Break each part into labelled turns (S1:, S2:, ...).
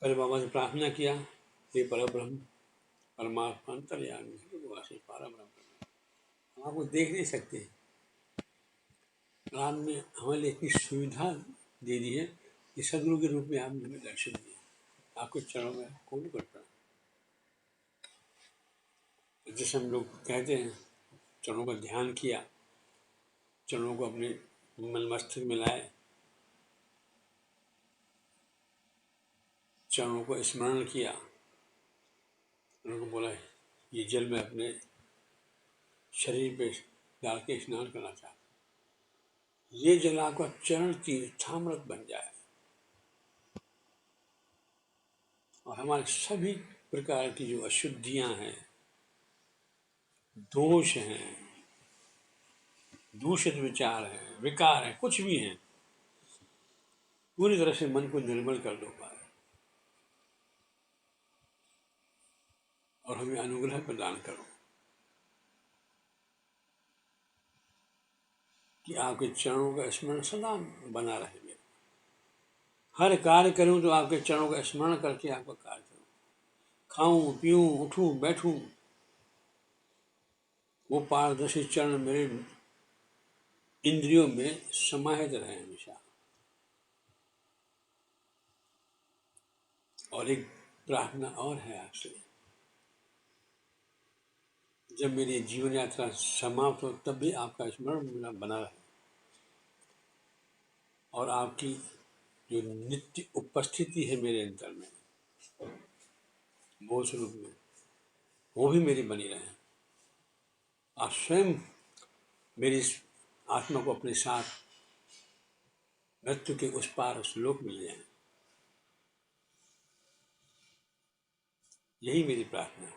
S1: पहले बाबा से प्रार्थना किया, हे परब्रह्म परमात्मा अंतर्यामी वासी परब्रह्म, हम आपको देख नहीं सकते, आपने हमारे लिए इतनी सुविधा दे दी है कि सदगुरु के रूप में आपने हमें दर्शन दिया, आपके चरणों में कौन करता है। जैसे हम लोग कहते हैं चरणों का ध्यान किया, चरणों को अपने मन मस्तिष्क में लाए, चरणों को स्मरण किया, उनको बोला ये जल में अपने शरीर पे डाल के स्नान करना चाहता, ये जल आपका चरण तीर्थामृत बन जाए और हमारे सभी प्रकार की जो अशुद्धियां हैं, दोष हैं, दूषित विचार हैं, विकार हैं, कुछ भी हैं, पूरी तरह से मन को निर्मल कर दो पाए और हमें अनुग्रह प्रदान करो कि आपके चरणों का स्मरण सदा बना रहे। हर कार्य करूं तो आपके चरणों का स्मरण करके आपका कार्य करूं, खाऊं पीऊं उठूं बैठूं, वो पारदर्शी चरण मेरे इंद्रियों में समाहित रहे हमेशा। और एक प्रार्थना और है आपसे, जब मेरी जीवन यात्रा समाप्त हो तब भी आपका स्मरण मेरा बना रहे और आपकी जो नित्य उपस्थिति है मेरे अंतर में बोध स्वरूप में, वो भी मेरी बनी रहे। आप स्वयं मेरी आत्मा को अपने साथ मृत्यु के उस पार उस लोक में ले जाए, यही मेरी प्रार्थना है।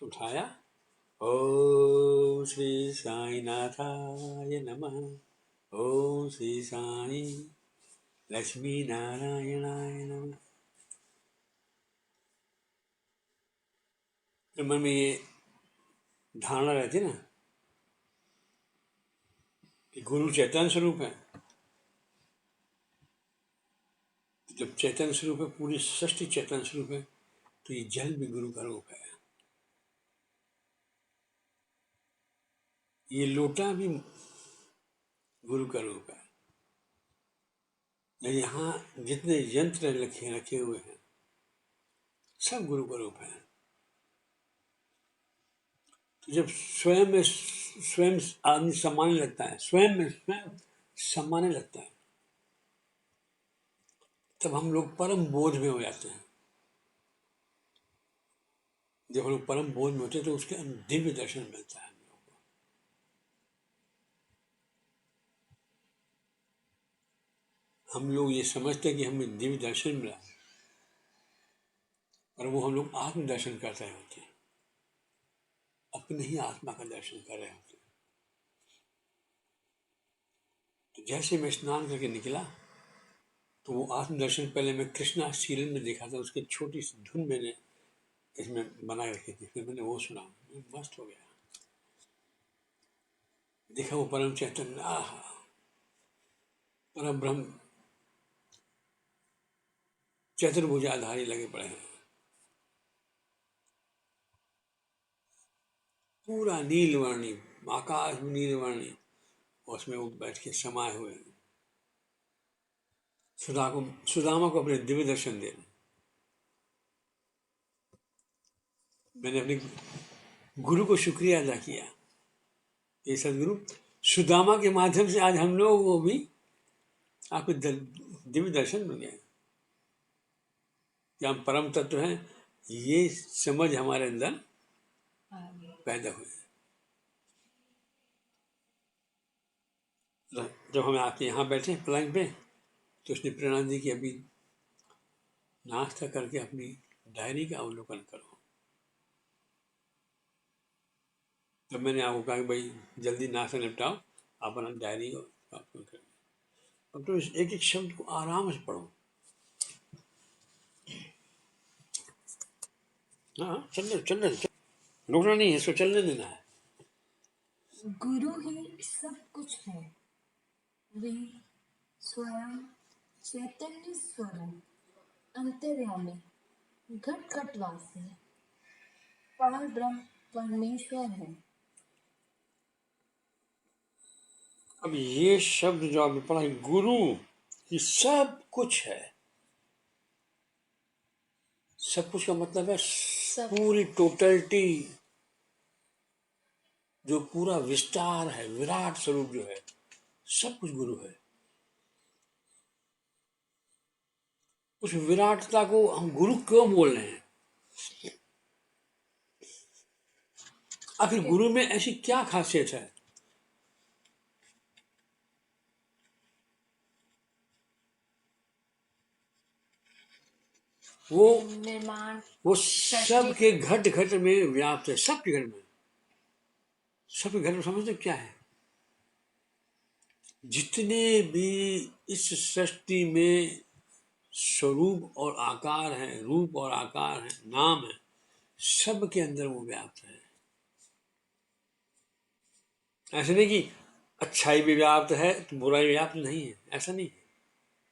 S1: उठाया, ओम श्री साईनाथाय नमः, ओम श्री साई लक्ष्मी नारायणाय नमः। तो मन में ये धारणा रहती ना कि गुरु चैतन्य स्वरूप है, जब चैतन्य स्वरूप है, पूरी सृष्टि चैतन्य स्वरूप है, तो ये जल भी गुरु का रूप है, ये लोटा भी गुरु का रूप है, यहाँ जितने यंत्र रखे हुए हैं सब गुरु का रूप है। तो जब स्वयं आदमी सम्मानने लगता है, स्वयं सम्मानने लगता है, तब हम लोग परम बोध में हो जाते हैं। जब हम लोग परम बोध में होते हैं तो उसके दिव्य दर्शन मिलता है हम लोग को। हम लोग ये समझते हैं कि हमें दिव्य दर्शन मिला, और वो हम लोग आत्म दर्शन कर रहे होते हैं, अपने ही आत्मा का दर्शन कर रहे होते हैं। तो जैसे मैं स्नान करके निकला तो वो आत्म दर्शन पहले मैं कृष्णा सीरियल में देखा था, उसकी छोटी सी धुन मैंने इसमें बना रखी थी, फिर मैंने वो सुना, मस्त हो गया। देखा वो परम चैतन्य, आहा परम ब्रह्म चतुर्भुजाधारी लगे पड़े हैं, पूरा नीलवर्णी आकाश में नीलवर्णी, उसमें वो बैठ के समाये हुए हैं। सुदामा को अपने दिव्य दर्शन दे, मैंने अपने गुरु को शुक्रिया अदा किया, ये सदगुरु सुदामा के माध्यम से आज हम लोग वो भी आपके दिव्य दर्शन मिल गए कि हम परम तत्व हैं, ये समझ हमारे अंदर पैदा हुई। जब हम आके यहाँ बैठे पलंग पे तो उसने प्रेरणा दी कि अभी नाश्ता करके अपनी डायरी का अवलोकन करो। तो मैंने आपको कहा कि भाई जल्दी नाश्ता निपटाओ, अपना डायरी को अवलोकन करो, अब तो इस एक एक शब्द को आराम से पढ़ो। हाँ चलने रुकना नहीं है, इसको चलने देना है।
S2: गुरु ही सब कुछ है, वे स्वयं चैतन्य स्वरूप अंतर्यामी, घट घट वासी, पार ब्रह्म परमेश्वर है।
S1: अब ये शब्द जो आपने पढ़ा, गुरु ये सब कुछ है। सब कुछ का मतलब है पूरी टोटलिटी, जो पूरा विस्तार है, विराट स्वरूप जो है, सब कुछ गुरु है। उस विराटता को हम गुरु क्यों बोल रहे हैं? आखिर गुरु में ऐसी क्या खासियत है? वो
S2: निर्माण,
S1: वो सबके घट घट में व्याप्त है, सबके घर में, सबके घर में। समझते क्या है? जितने भी इस सृष्टि में स्वरूप और आकार है, रूप और आकार है, नाम है, सब के अंदर वो व्याप्त है। ऐसे नहीं कि अच्छाई भी व्याप्त है तो बुराई व्याप्त नहीं है, ऐसा नहीं है,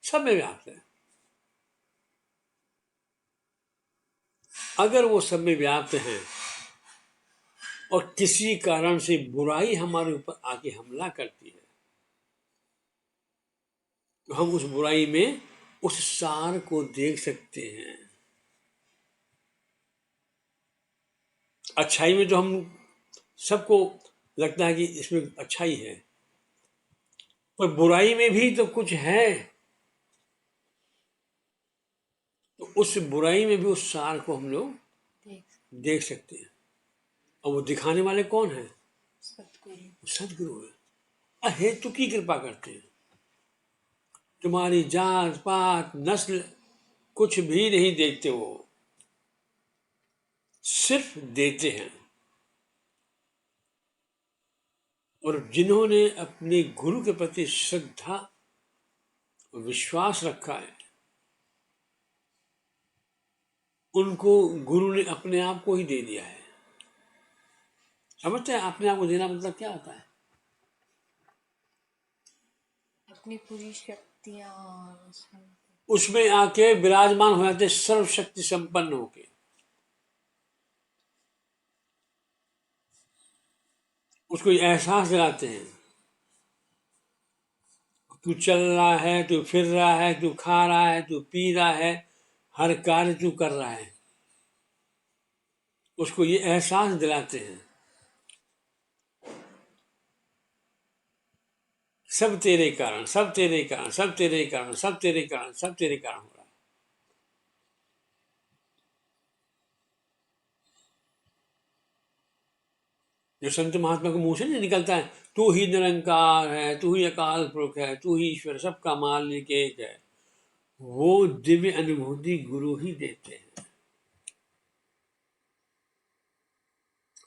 S1: सब में व्याप्त है। अगर वो सब में व्याप्त है और किसी कारण से बुराई हमारे ऊपर आके हमला करती है, तो हम उस बुराई में उस सार को देख सकते हैं। अच्छाई में तो हम सबको लगता है कि इसमें अच्छाई है, पर बुराई में भी तो कुछ है, तो उस बुराई में भी उस सार को हम लोग देख सकते हैं। और वो दिखाने वाले कौन है? सदगुरु है। हेतु की कृपा करते हैं। तुम्हारी जात पात नस्ल कुछ भी नहीं देखते, वो सिर्फ देते हैं। और जिन्होंने अपने गुरु के प्रति श्रद्धा और विश्वास रखा है, उनको गुरु ने अपने आप को ही दे दिया है। समझते हैं अपने आप को देना मतलब क्या होता है?
S2: अपनी पूरी शक्तियां
S1: उसमें आके विराजमान हो जाते, सर्वशक्ति संपन्न होके। उसको एहसास दिलाते हैं, तू चल रहा है, तू फिर रहा है, तू खा रहा है, तू पी रहा है, हर कार्य तू कर रहा है। उसको ये एहसास दिलाते हैं, सब तेरे कारण, सब तेरे कारण, सब तेरे कारण, सब तेरे कारण, सब तेरे कारण हो रहा है। जो संत महात्मा के मुंह से नहीं निकलता है, तू ही निरंकार है, तू ही अकाल पुरुष है, तू ही ईश्वर, सबका मालिक एक है, वो दिव्य अनुभूति गुरु ही देते हैं।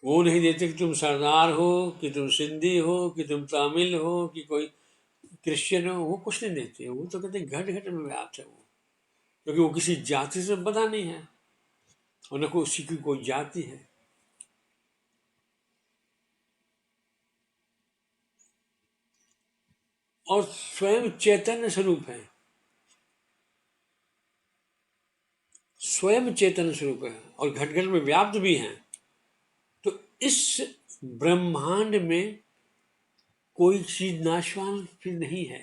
S1: वो नहीं देते कि तुम सरदार हो, कि तुम सिंधी हो, कि तुम तमिल हो, कि कोई क्रिश्चियन हो, वो कुछ नहीं देते। वो तो कहते घट घट में व्याप्त है वो, क्योंकि वो किसी जाति से बना नहीं है और न कोई उसी की कोई जाति है। और स्वयं चैतन्य स्वरूप है, स्वयं चैतन्य स्वरूप है और घट घट में व्याप्त भी है। तो इस ब्रह्मांड में कोई चीज नाशवान फिर नहीं है।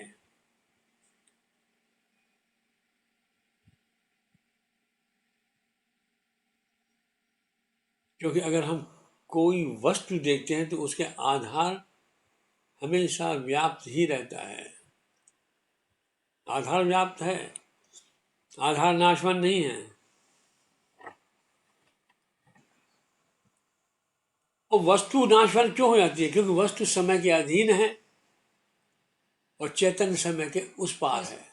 S1: क्योंकि अगर हम कोई वस्तु देखते हैं तो उसके आधार हमेशा व्याप्त ही रहता है। आधार व्याप्त है, आधार नाशवान नहीं है। और वस्तु नाशवान क्यों हो जाती है? क्योंकि वस्तु समय के अधीन है और चैतन्य समय के उस पार है।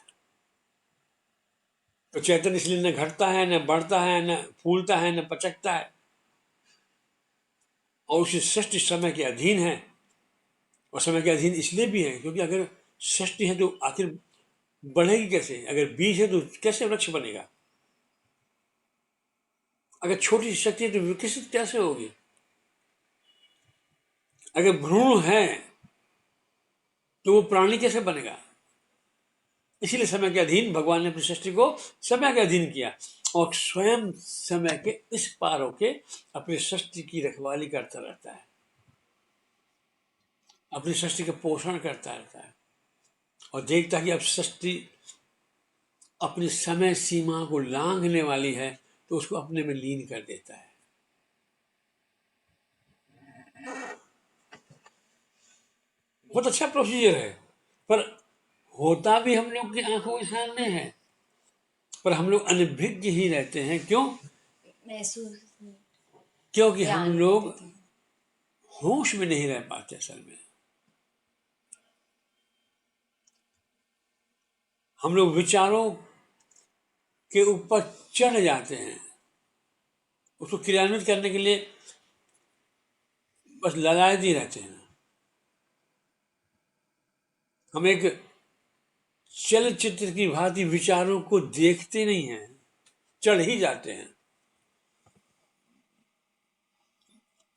S1: तो चैतन्य इसलिए न घटता है, न बढ़ता है, न फूलता है, न पचकता है, और उसी सृष्टि समय के अधीन है। और समय के अधीन इसलिए भी है क्योंकि अगर सृष्टि है तो आखिर बढ़ेगी कैसे? अगर बीज है तो कैसे वृक्ष बनेगा? अगर छोटी शक्ति है तो विकसित कैसे होगी? अगर भ्रूण है तो वो प्राणी कैसे बनेगा? इसीलिए समय के अधीन भगवान ने अपनी सृष्टि को समय के अधीन किया और स्वयं समय के इस पार होके अपनी सृष्टि की रखवाली करता रहता है, अपनी सृष्टि का पोषण करता रहता है और देखता कि अब सृष्टि अपनी समय सीमा को लांघने वाली है तो उसको अपने में लीन कर देता है। बहुत अच्छा प्रोसीजर है, पर होता भी हम लोग की आंखों के सामने है, पर हम लोग अनभिज्ञ ही रहते हैं। क्यों?
S2: महसूस
S1: क्योंकि हम
S2: ध्यान नहीं
S1: लोग
S2: देते।
S1: होश में नहीं रह पाते। असल में हम लोग विचारों के ऊपर चढ़ जाते हैं, उसको क्रियान्वित करने के लिए बस ललायत ही रहते हैं। हम एक चलचित्र की भांति विचारों को देखते नहीं हैं, चढ़ ही जाते हैं।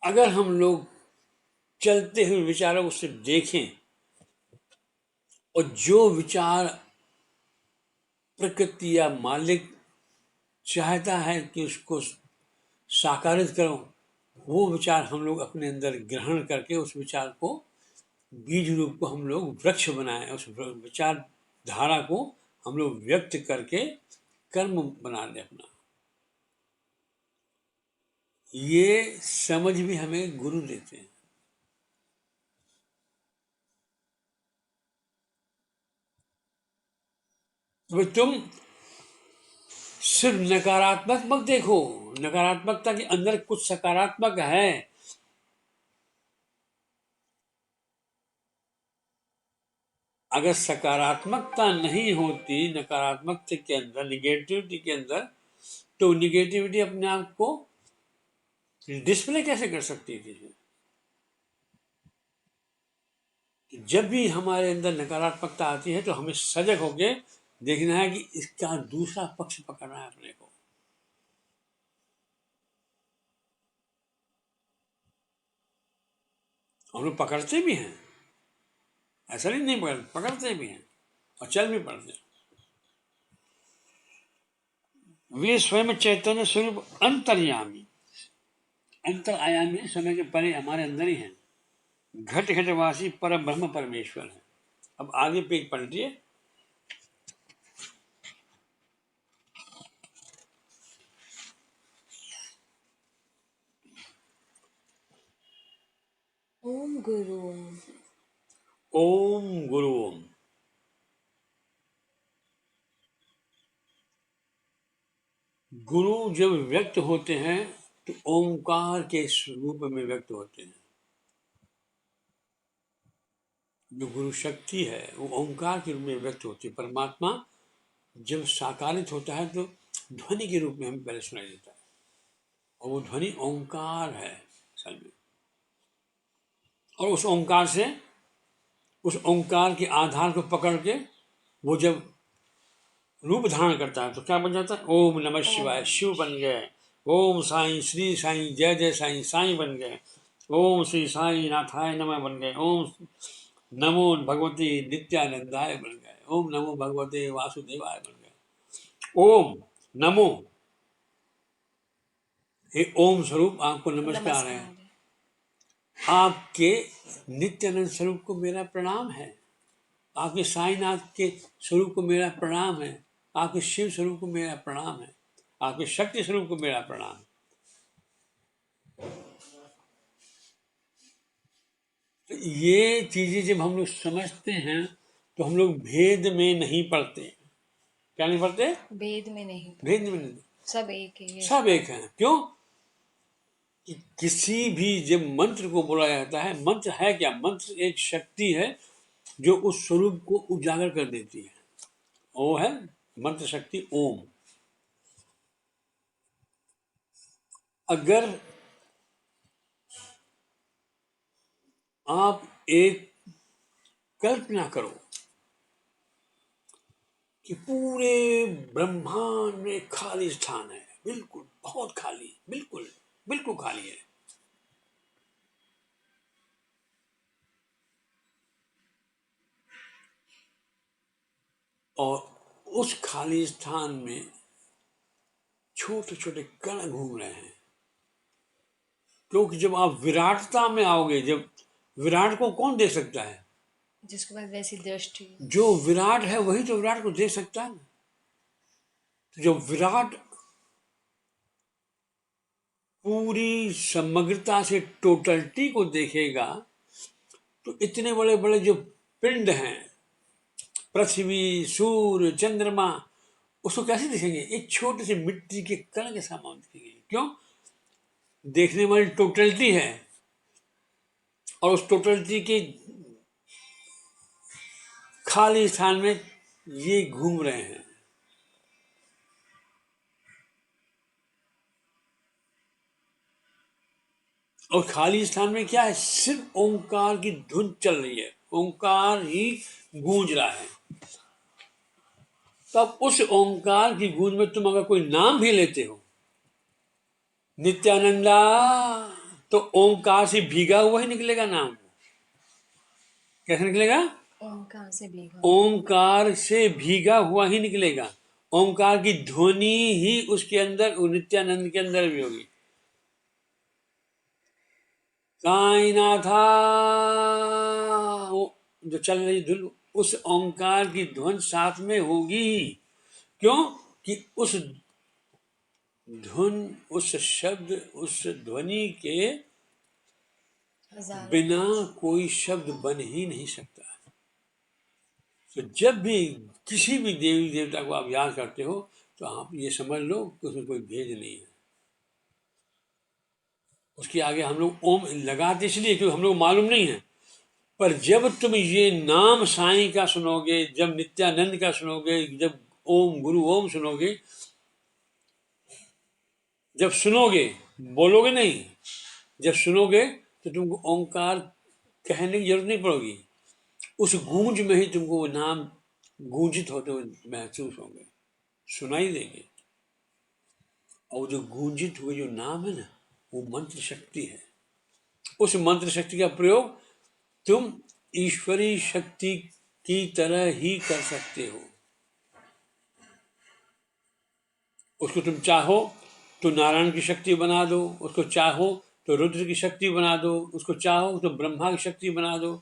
S1: अगर हम लोग चलते हुए विचारों को सिर्फ देखें और जो विचार प्रकृति या मालिक चाहता है कि उसको साकारित करो, वो विचार हम लोग अपने अंदर ग्रहण करके उस विचार को, बीज रूप को हम लोग वृक्ष बनाए, उस विचार धारा को हम लोग व्यक्त करके कर्म बना लें अपना। ये समझ भी हमें गुरु देते हैं। तो तुम सिर्फ नकारात्मक मत देखो, नकारात्मकता के अंदर कुछ सकारात्मक है। अगर सकारात्मकता नहीं होती नकारात्मकता के अंदर, निगेटिविटी के अंदर, तो निगेटिविटी अपने आप को डिस्प्ले कैसे कर सकती थी? जब भी हमारे अंदर नकारात्मकता आती है तो हमें सजग होके देखना है कि इसका दूसरा पक्ष पकड़ना है अपने को। हम लोग पकड़ते भी हैं, ऐसा नहीं पकड़ते भी हैं और चल भी पड़ते हैं। वे स्वयं चैतन्य स्वरूप अंतर्यामी, अंतर आयामी समय के परे हमारे अंदर ही हैं, घट घटवासी पर ब्रह्म परमेश्वर है। अब आगे पेज पलटिए।
S2: ओम गुरु
S1: ओम गुरु ओम। गुरु जब व्यक्त होते हैं तो ओंकार के स्वरूप में व्यक्त होते हैं। जो गुरु शक्ति है वो ओंकार के रूप में व्यक्त होती है। परमात्मा जब साकारित होता है तो ध्वनि के रूप में हमें पहले सुनाई देता है और वो ध्वनि ओंकार है असल में। और उस ओंकार के आधार को पकड़ के वो जब रूप धारण करता है तो क्या बन जाता है? ओम नमः शिवाय, शिव बन गए। ओम साईं, श्री साईं, जय जय साईं, साईं बन गए। ओम श्री साईं नाथाय नमः बन गए। ओम नमो भगवती नित्यानंदाय बन गए। ओम नमो भगवते वासुदेवाय बन गए। ओम नमो, हे ओम स्वरूप आपको नमस्कार है।
S2: नमस्कार।
S1: आपके नित्यानंद स्वरूप को मेरा प्रणाम है। आपके साईनाथ के स्वरूप को मेरा प्रणाम है। आपके शिव स्वरूप को मेरा प्रणाम है। आपके शक्ति स्वरूप को मेरा प्रणाम। तो ये चीजें जब हम लोग समझते हैं तो हम लोग भेद में नहीं पड़ते। क्या नहीं पड़ते?
S2: भेद में नहीं,
S1: भेद में नहीं,
S2: सब एक है ये।
S1: सब एक हैं। क्यों? कि किसी भी जब मंत्र को बोला जाता है, मंत्र है क्या? मंत्र एक शक्ति है जो उस स्वरूप को उजागर कर देती है। वो है मंत्र शक्ति ओम। अगर आप एक कल्पना करो कि पूरे ब्रह्मांड में खाली स्थान है, बिल्कुल बहुत खाली, बिल्कुल बिल्कुल खाली है, और उस खाली स्थान में छोटे छोटे कण घूम रहे हैं। क्योंकि जब आप विराटता में आओगे, जब विराट को कौन देख सकता है?
S2: जिसके पास वैसी दृष्टि हो।
S1: जो विराट है वही तो विराट को देख सकता है ना। तो जब विराट पूरी समग्रता से टोटलिटी को देखेगा तो इतने बड़े बड़े जो पिंड हैं, पृथ्वी, सूर्य, चंद्रमा, उसको कैसे दिखेंगे? एक छोटे से मिट्टी के कण के समान दिखेंगे। क्यों? देखने वाली टोटलिटी है, और उस टोटलिटी के खाली स्थान में ये घूम रहे हैं। और खाली स्थान में क्या है? सिर्फ ओंकार की धुन चल रही है, ओंकार ही गूंज रहा है। तब उस ओंकार की गूंज में तुम अगर कोई नाम भी लेते हो, नित्यानंदा, तो ओंकार से भीगा हुआ ही निकलेगा नाम। कैसे निकलेगा?
S2: ओंकार से भीगा।
S1: ओंकार से भीगा हुआ ही निकलेगा। ओंकार की ध्वनि ही उसके अंदर, नित्यानंद के अंदर भी होगी। साईनाथा, जो चल रही धुन, उस ओंकार की ध्वनि साथ में होगी। क्यों? कि उस धुन, उस शब्द, उस ध्वनि के बिना कोई शब्द बन ही नहीं सकता। तो जब भी किसी भी देवी देवता को आप याद करते हो तो आप ये समझ लो कि उसमें कोई भेद नहीं है। उसके आगे हम लोग ओम लगाते इसलिए क्योंकि हम लोग मालूम नहीं है। पर जब तुम ये नाम साईं का सुनोगे, जब नित्यानंद का सुनोगे, जब ओम गुरु ओम सुनोगे, जब सुनोगे, बोलोगे नहीं, जब सुनोगे तो तुमको ओंकार कहने की जरूरत नहीं पड़ेगी। उस गूंज में ही तुमको वो नाम गूंजित होते हुए महसूस होंगे, सुनाई देंगे। और जो गूंजित हुए जो नाम है ना, वो मंत्र शक्ति है। उस मंत्र शक्ति का प्रयोग तुम ईश्वरीय शक्ति की तरह ही कर सकते हो। उसको तुम चाहो तो नारायण की शक्ति बना दो, उसको चाहो तो रुद्र की शक्ति बना दो, उसको चाहो तो ब्रह्मा की शक्ति बना दो।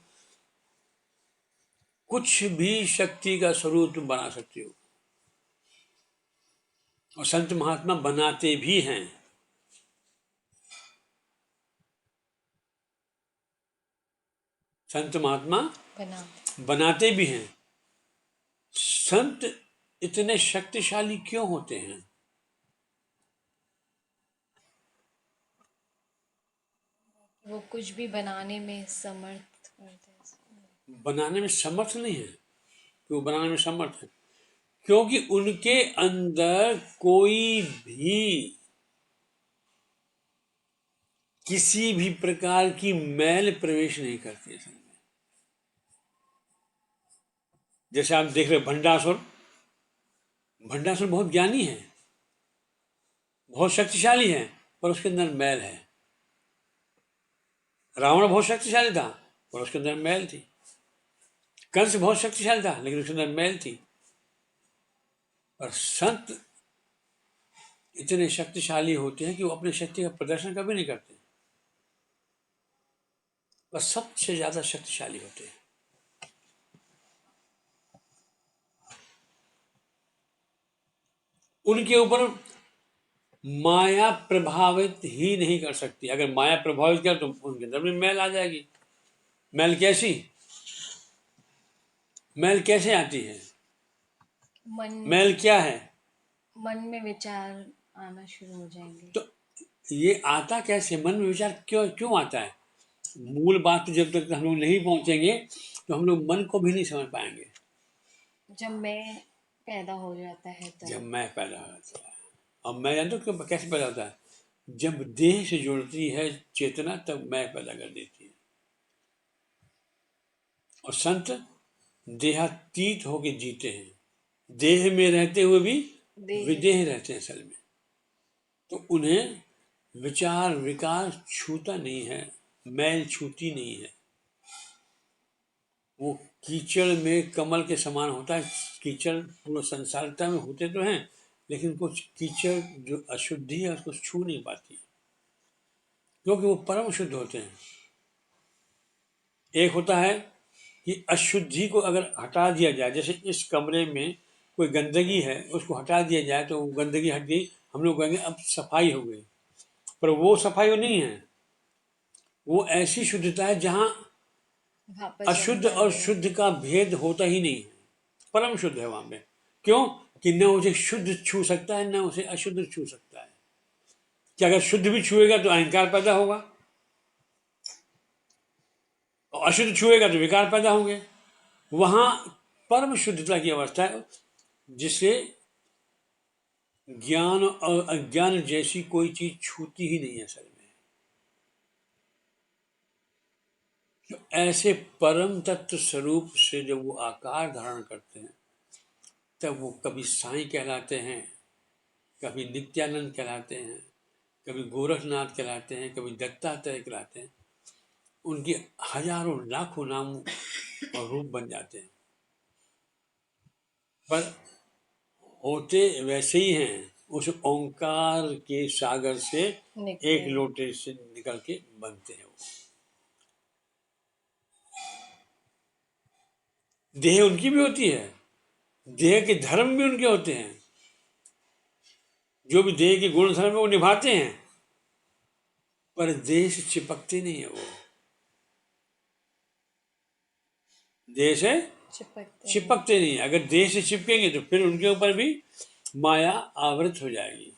S1: कुछ भी शक्ति का स्वरूप तुम बना सकते हो, और संत महात्मा बनाते भी हैं। संत महात्मा बनाते भी हैं। संत इतने शक्तिशाली क्यों होते हैं?
S2: वो कुछ भी बनाने में समर्थ करते हैं।
S1: बनाने में समर्थ नहीं है कि वो बनाने में समर्थ है, क्योंकि उनके अंदर कोई भी किसी भी प्रकार की मैल प्रवेश नहीं करती है। जैसे आप देख रहे भंडासुर, भंडासुर बहुत ज्ञानी है, बहुत शक्तिशाली है, पर उसके अंदर मैल है। रावण बहुत शक्तिशाली था पर उसके अंदर मैल थी। कंस बहुत शक्तिशाली था लेकिन उसके अंदर मैल थी। पर संत इतने शक्तिशाली होते हैं कि वो अपनी शक्ति का प्रदर्शन कभी नहीं करते, बस सबसे ज्यादा शक्तिशाली होते हैं। उनके ऊपर माया प्रभावित ही नहीं कर सकती। अगर माया प्रभावित कर तो उनके अंदर भी मैल आ जाएगी। मैल कैसी? मैल कैसे आती है? मैल क्या है?
S2: मन में विचार आना शुरू हो जाएंगे।
S1: तो ये आता कैसे? मन में विचार क्यों आता है? मूल बात तो जब तक हम लोग नहीं पहुंचेंगे तो हम लोग मन को भी नहीं समझ पाएंगे।
S2: जब मैं पैदा हो जाता है तब।
S1: जब मैं पैदा हो जाता है, अब मैं जानता हूँ क्यों कैसे पैदा होता है। जब देह से जुड़ती है चेतना तब मैं पैदा कर देती है। और संत देहातीत होके जीते हैं, देह में रहते हुए भी विदेह रहते हैं असल में। तो उन्हें विचार विकार छूता नहीं है, मैल छूती नहीं है। वो कीचड़ में कमल के समान होता है। कीचड़ पूरा संसारता में होते तो हैं, लेकिन कुछ कीचड़ जो अशुद्धि है उसको छू नहीं पाती, क्योंकि वो परम शुद्ध होते हैं। एक होता है कि अशुद्धि को अगर हटा दिया जाए, जैसे इस कमरे में कोई गंदगी है, उसको हटा दिया जाए तो वो गंदगी हट गई, हम लोग कहेंगे अब सफाई हो गई, पर वो सफाई वो नहीं है। वो ऐसी शुद्धता है जहां
S2: वापस
S1: अशुद्ध
S2: जमता
S1: और
S2: नहीं है।
S1: शुद्ध का भेद होता ही नहीं है, परम शुद्ध है वहां पे। क्यों? कि न उसे शुद्ध छू सकता है, न उसे अशुद्ध छू सकता है। कि अगर शुद्ध भी छुएगा तो अहंकार पैदा होगा, और अशुद्ध छुएगा तो विकार पैदा होंगे। वहां परम शुद्धता की अवस्था है, जिसे ज्ञान और अज्ञान जैसी कोई चीज छूती ही नहीं है असल में। तो ऐसे परम तत्व स्वरूप से जब वो आकार धारण करते हैं, तब वो कभी साईं कहलाते हैं, कभी नित्यानंद कहलाते हैं, कभी गोरखनाथ कहलाते हैं, कभी दत्तात्रेय कहलाते हैं। उनके हजारों लाखों नाम और रूप बन जाते हैं, पर होते वैसे ही हैं। उस ओंकार के सागर से
S2: निकले
S1: एक लोटे से निकल के बनते हैं वो। देह उनकी भी होती है, देह के धर्म भी उनके होते हैं, जो भी देह के गुण धर्म है वो निभाते हैं, पर देह से चिपकते नहीं है वो। देह से चिपकते नहीं। अगर देह से चिपकेंगे तो फिर उनके ऊपर भी माया आवृत हो जाएगी।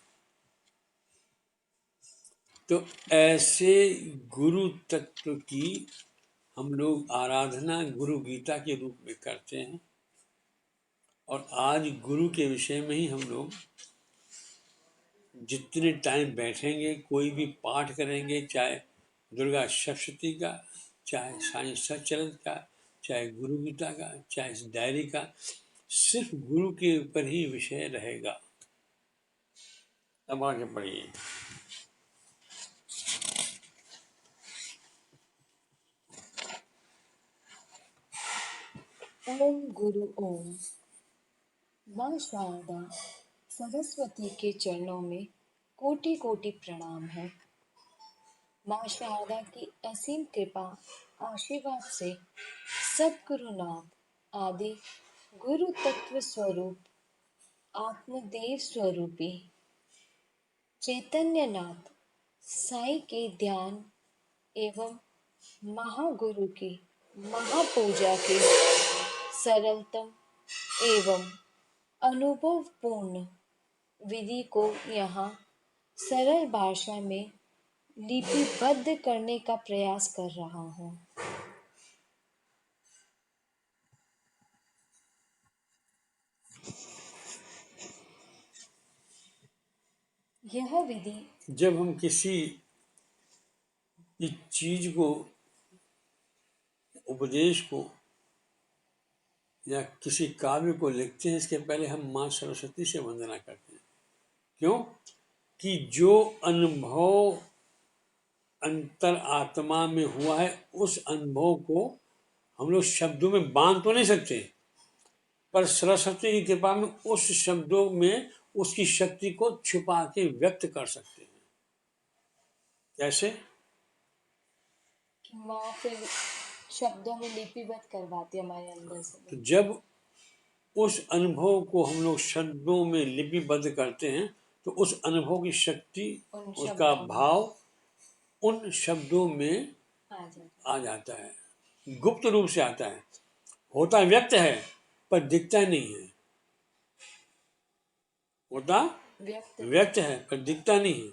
S1: तो ऐसे गुरु तत्व की हम लोग आराधना गुरु गीता के रूप में करते हैं, और आज गुरु के विषय में ही हम लोग जितने टाइम बैठेंगे, कोई भी पाठ करेंगे, चाहे दुर्गा सप्तशती का, चाहे साईं सच्चरित्र का, चाहे गुरु गीता का, चाहे इस डायरी का, सिर्फ गुरु के ऊपर ही विषय रहेगा। अब आगे बढ़िए।
S2: ओम गुरु ओम। माँ शारदा सरस्वती के चरणों में कोटि कोटि प्रणाम है। माँ शारदा की असीम कृपा आशीर्वाद से सद्गुरुनाथ आदि गुरु तत्व स्वरूप आत्मदेव स्वरूपी चैतन्यनाथ साईं के ध्यान एवं महागुरु की महापूजा के सरलतम एवं अनुभवपूर्ण विधि को यहाँ सरल भाषा में लिपिबद्ध करने का प्रयास कर रहा हूँ। यह विधि
S1: जब हम किसी इस चीज को, उपदेश को या किसी काव्य को लिखते हैं, इसके पहले हम माँ सरस्वती से वंदना करते हैं। क्यों? कि जो अनुभव अंतर आत्मा में हुआ है, उस अनुभव को हम लोग शब्दों में बांध तो नहीं सकते, पर सरस्वती की कृपा में उस शब्दों में उसकी शक्ति को छुपा के व्यक्त कर सकते हैं। कैसे?
S2: कि माँ फिर शब्दों में लिपिबद्ध करवाती है हमारे अंदर से।
S1: तो जब उस अनुभव को हम लोग शब्दों में लिपिबद्ध करते हैं, तो उस अनुभव की शक्ति, उसका भाव उन शब्दों में आ जाता है, गुप्त रूप से आता है। होता व्यक्त है पर दिखता नहीं है, होता व्यक्त है पर दिखता नहीं है।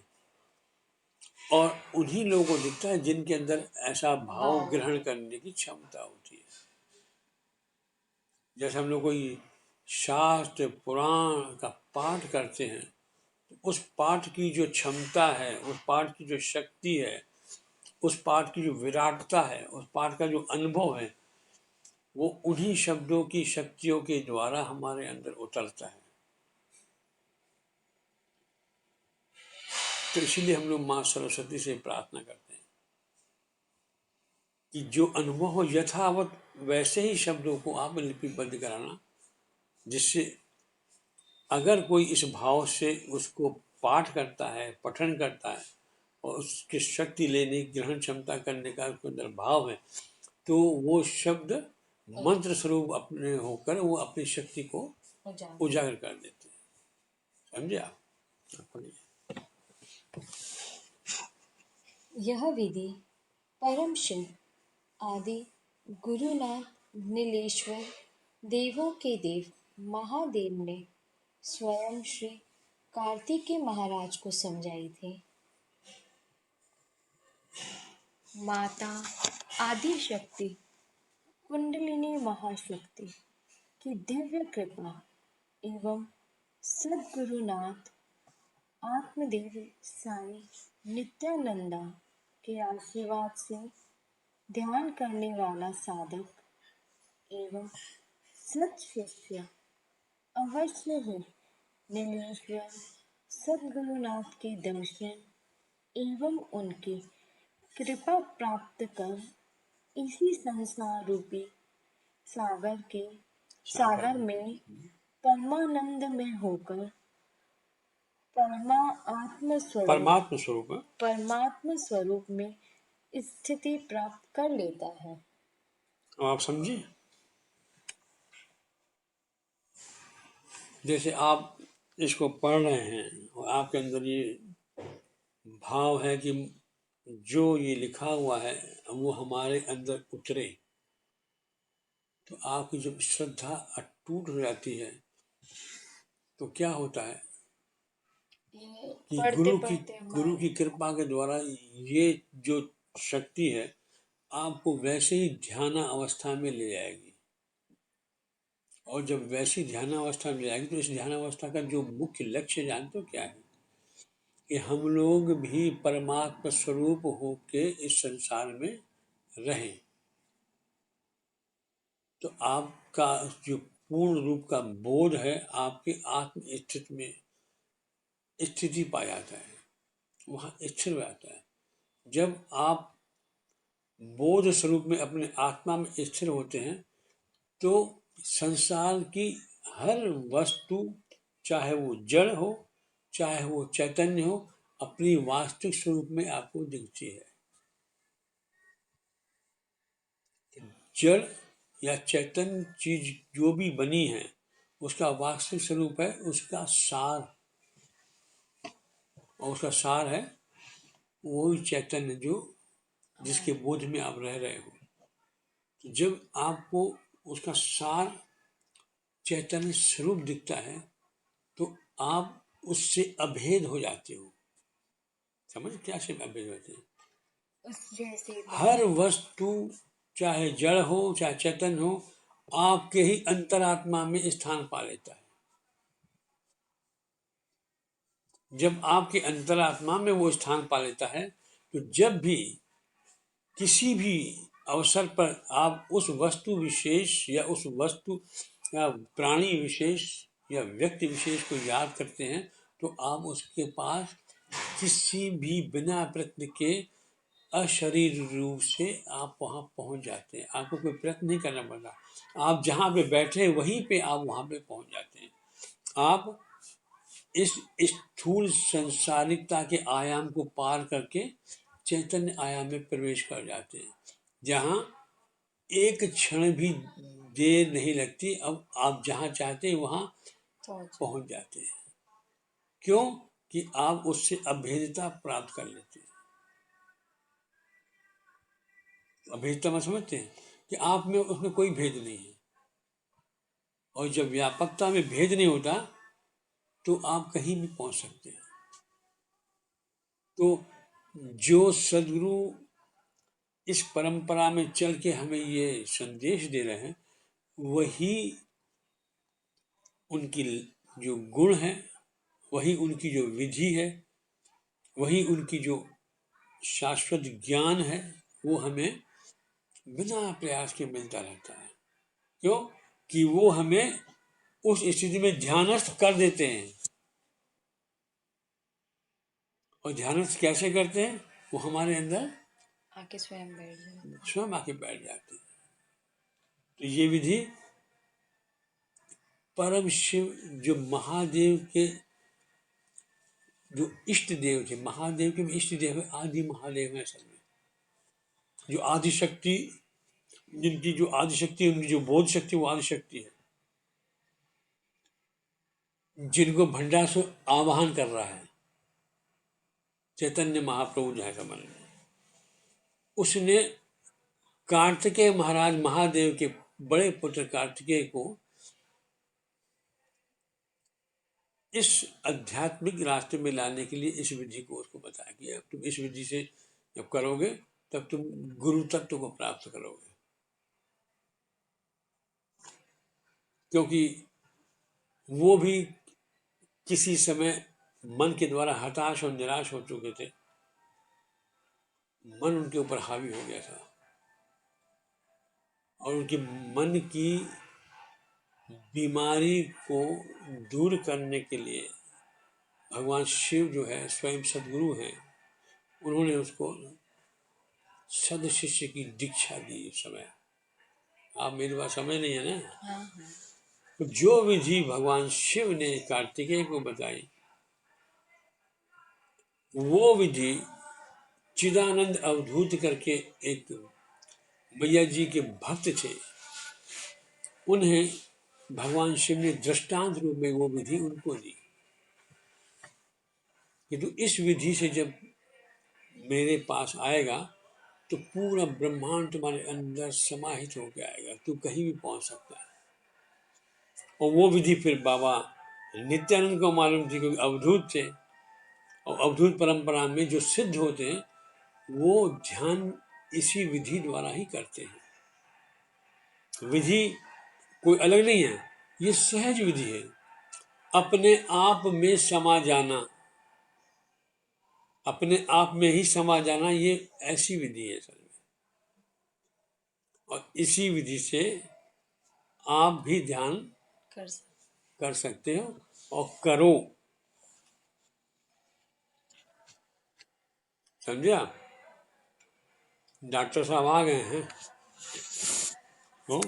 S1: और उन्हीं लोगों को दिखता है जिनके अंदर ऐसा भाव ग्रहण करने की क्षमता होती है। जैसे हम लोग कोई शास्त्र पुराण का पाठ करते हैं, तो उस पाठ की जो क्षमता है, उस पाठ की जो शक्ति है, उस पाठ की जो विराटता है, उस पाठ का जो अनुभव है, वो उन्हीं शब्दों की शक्तियों के द्वारा हमारे अंदर उतरता है। तो इसीलिए हम लोग माँ सरस्वती से प्रार्थना करते हैं कि जो अनुभव हो यथावत वैसे ही शब्दों को आप लिपिबद्ध कराना, जिससे अगर कोई इस भाव से उसको पाठ करता है, पठन करता है और उसकी शक्ति लेने की, ग्रहण क्षमता करने का उसके अंदर भाव है, तो वो शब्द मंत्र स्वरूप अपने होकर वो अपनी शक्ति को उजागर कर देते हैं। समझे आप? पढ़िए।
S2: यह विधि परम शिव आदि गुरुनाथ नीलेश्वर देवों के देव महादेव ने स्वयं श्री कार्तिकेय महाराज को समझाई थी। माता आदि शक्ति कुंडलिनी महाशक्ति की दिव्य कृपा एवं सद्गुरुनाथ आत्मदेव साई नित्यानंदा के आशीर्वाद से ध्यान करने वाला साधक एवं सत शिष्य अवश्य ही नीलेश्वर सद्गुरुनाथ के दर्शन एवं उनकी कृपा प्राप्त कर इसी संसार रूपी सागर में परमानंद में होकर परमात्म स्वरूप में स्थिति प्राप्त कर लेता है।
S1: आप समझिए, जैसे आप इसको पढ़ रहे हैं और आपके अंदर ये भाव है कि जो ये लिखा हुआ है वो हमारे अंदर उतरे, तो आपकी जब श्रद्धा अटूट हो जाती है तो क्या होता है कि गुरु की कृपा के द्वारा ये जो शक्ति है आपको वैसे ही ध्यान अवस्था में ले जाएगी। और जब वैसी ध्यान अवस्था में ले जाएगी तो इस ध्यान अवस्था का जो मुख्य लक्ष्य जानते हो क्या है? कि हम लोग भी परमात्मा स्वरूप होके इस संसार में रहें। तो आपका जो पूर्ण रूप का बोध है आपके आत्म स्थिति में स्थिति पा जाता है, वहाँ स्थिर हो जाता है। जब आप बोध स्वरूप में अपने आत्मा में स्थिर होते हैं तो संसार की हर वस्तु, चाहे वो जड़ हो चाहे वो चैतन्य हो, अपनी वास्तविक स्वरूप में आपको दिखती है। जड़ या चैतन्य चीज जो भी बनी है उसका वास्तविक स्वरूप है उसका सार, और उसका सार है वही चैतन्य जो जिसके बोध में आप रह रहे हो। तो जब आपको उसका सार चैतन्य स्वरूप दिखता है तो आप उससे अभेद हो जाते हो। समझ क्या से अभेद होते हैं? हर वस्तु चाहे जड़ हो चाहे चैतन्य हो आपके ही अंतरात्मा में स्थान पा लेता है। जब आपके अंतरात्मा में वो स्थान पा लेता है तो जब भी किसी भी अवसर पर आप उस वस्तु विशेष या उस वस्तु या प्राणी विशेष या व्यक्ति विशेष को याद करते हैं तो आप उसके पास किसी भी बिना प्रयत्न के अशरीर रूप से आप वहां पहुंच जाते हैं। आपको कोई प्रयत्न नहीं करना पड़ता, आप जहां पे बैठे वहीं पे आप वहां पे पहुंच जाते हैं। आप इस स्थूल संसारिकता के आयाम को पार करके चैतन्य आयाम में प्रवेश कर जाते हैं, जहां एक क्षण भी देर नहीं लगती। अब आप जहां चाहते हैं वहां पहुंच जाते हैं। क्यों? कि आप उससे अभेदता प्राप्त कर लेते हैं। अभेदता में समझते हैं कि आप में उसमें कोई भेद नहीं है, और जब व्यापकता में भेद नहीं होता तो आप कहीं भी पहुंच सकते हैं। तो जो सदगुरु इस परंपरा में चल के हमें ये संदेश दे रहे हैं वही उनकी जो गुण है, वही उनकी जो विधि है, वही उनकी जो शाश्वत ज्ञान है, वो हमें बिना प्रयास के मिलता रहता है। क्यों? कि वो हमें उस स्थिति में ध्यानस्थ कर देते हैं। और ध्यानस्थ कैसे करते हैं? वो हमारे अंदर
S2: आके स्वयं बैठ जाते
S1: स्वयं आके बैठ जाते हैं। तो ये विधि परम शिव जो महादेव के जो इष्ट देव थे, महादेव के इष्ट देव है, आदि महादेव है असल में, जो आदि शक्ति, जिनकी जो आदि शक्ति है, उनकी जो बोध शक्ति वो आदि शक्ति है, जिनको भंडासुर आवाहन कर रहा है, चैतन्य महाप्रभु जो है समझ में, उसने कार्तिकेय महाराज महादेव के बड़े पुत्र कार्तिकेय को इस आध्यात्मिक रास्ते में लाने के लिए इस विधि को उसको बताया कि अब तुम इस विधि से जब करोगे तब तुम गुरु तत्व को प्राप्त करोगे। क्योंकि वो भी किसी समय मन के द्वारा हताश और निराश हो चुके थे, मन उनके ऊपर हावी हो गया था और उनके मन की बीमारी को दूर करने के लिए भगवान शिव जो है स्वयं सदगुरु हैं, उन्होंने उसको सद शिष्य की दीक्षा दी। इस समय आप मेरी बात समझ नहीं है ना? तो जो विधि भगवान शिव ने कार्तिकेय को बताई, वो विधि चिदानंद अवधूत करके एक मैया जी के भक्त थे, उन्हें भगवान शिव ने दृष्टांत रूप में वो विधि उनको दी कि तू इस विधि से जब मेरे पास आएगा तो पूरा ब्रह्मांड तुम्हारे अंदर समाहित होकर आएगा, तू कहीं भी पहुंच सकता है। और वो विधि फिर बाबा नित्यानंद को मालूम थी, क्योंकि अवधूत थे और अवधूत परंपरा में जो सिद्ध होते हैं वो ध्यान इसी विधि द्वारा ही करते हैं। विधि कोई अलग नहीं है, ये सहज विधि है, अपने आप में समा जाना, अपने आप में ही समा जाना, ये ऐसी विधि है असल में। और इसी विधि से आप भी ध्यान कर सकते हो और करो। समझे आप? डॉक्टर साहब आ गए हैं तो